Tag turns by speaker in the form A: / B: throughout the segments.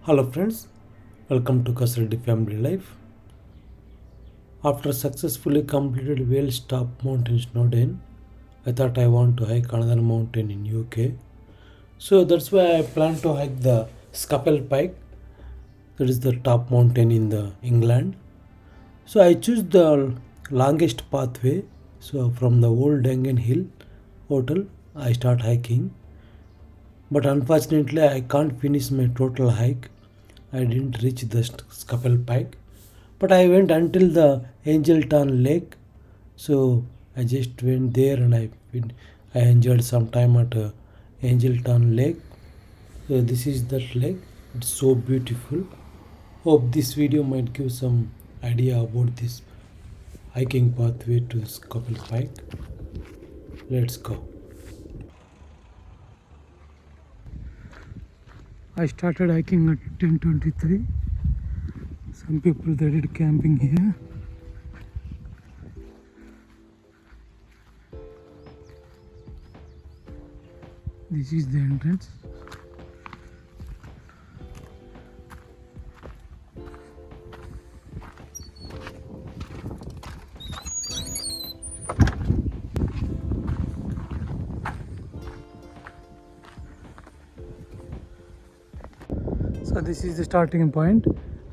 A: Hello friends, welcome to Kasredi Family Life. After successfully completed Wales top mountain Snowden, I thought I want to hike another mountain in UK. So that's why I plan to hike the Scafell Pike. That is the top mountain in the England. So I choose the longest pathway. So from the old Dangan Hill hotel, I start hiking. But unfortunately, I can't finish my total hike. I didn't reach the Scafell Pike. But I went until the Angeltown Lake. So I just went there and I enjoyed some time at Angeltown Lake. So this is that lake. It's so beautiful. Hope this video might give some idea about this hiking pathway to this Scafell Pike. Let's go. I started hiking at 10:23. Some people they did camping here. This is the entrance. So this is the starting point,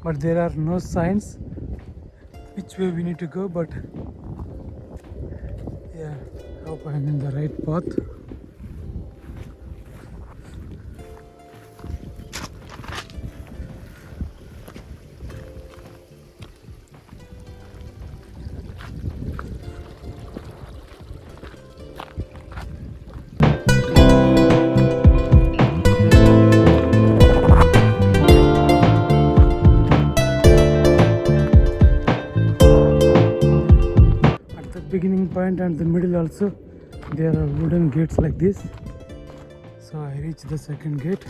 A: but there are no signs which way we need to go, but yeah, hope I'm in the right path. Beginning point and the middle also there are wooden gates like this. So I reach the second gate.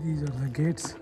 A: These are the gates.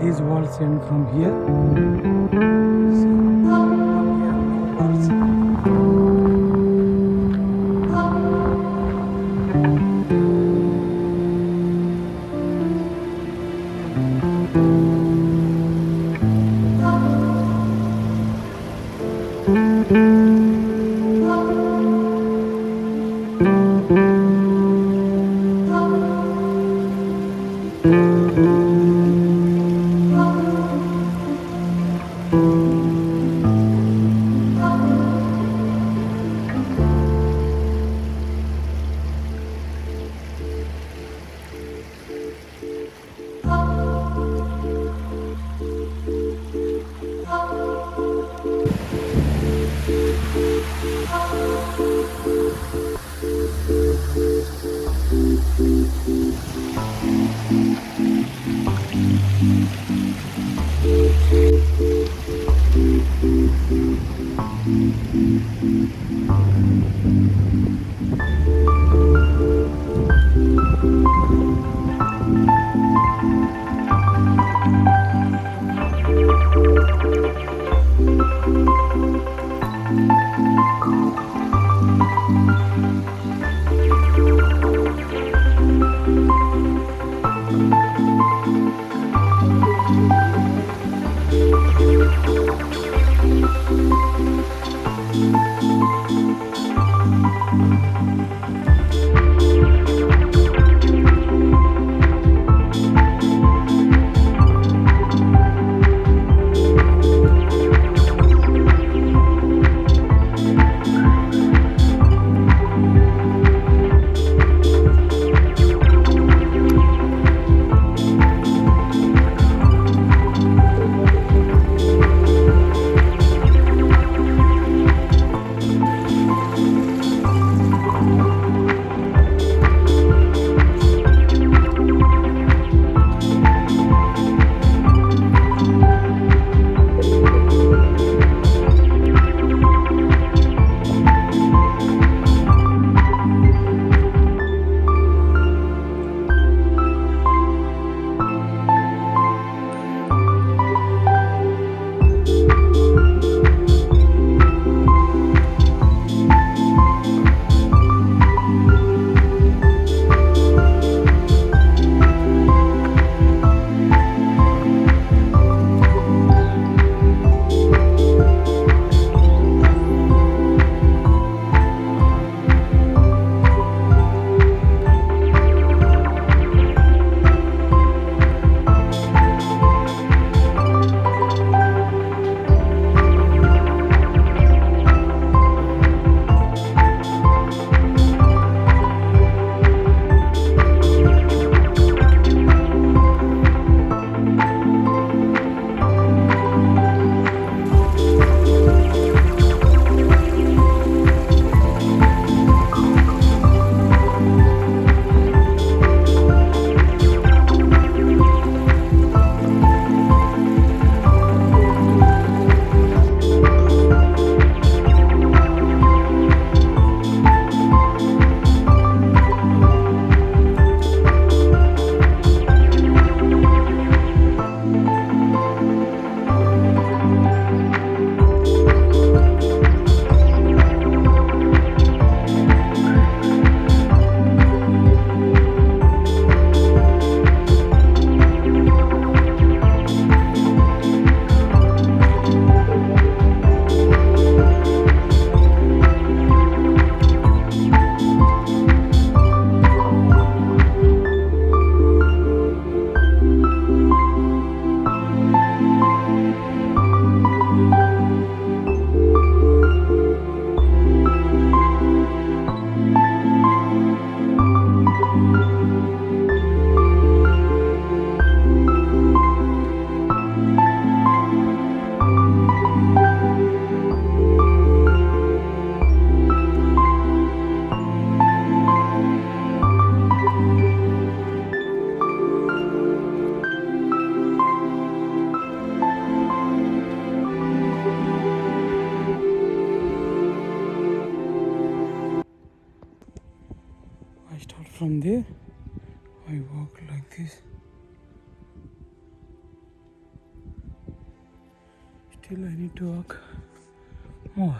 A: These walls end from here. So from here downwards. from there I walk like this. Still I need to walk more.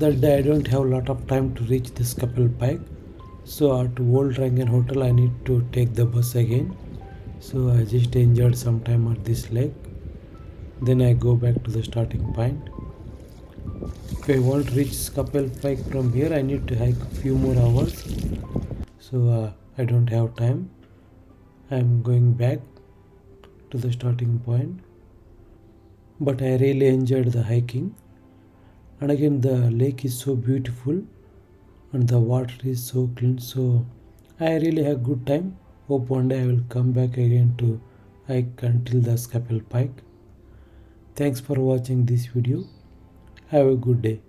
A: That day I don't have a lot of time to reach the Scafell Pike. So at Old Rangan Hotel I need to take the bus again. So I just enjoyed some time at this lake. Then I go back to the starting point. If I want to reach Scafell Pike from here I need to hike a few more hours. So I don't have time. I'm going back to the starting point. But I really enjoyed the hiking. And again the lake is so beautiful and the water is so clean, so I really had good time. Hope one day I will come back again to hike until the Scafell Pike. Thanks for watching this video. Have a good day.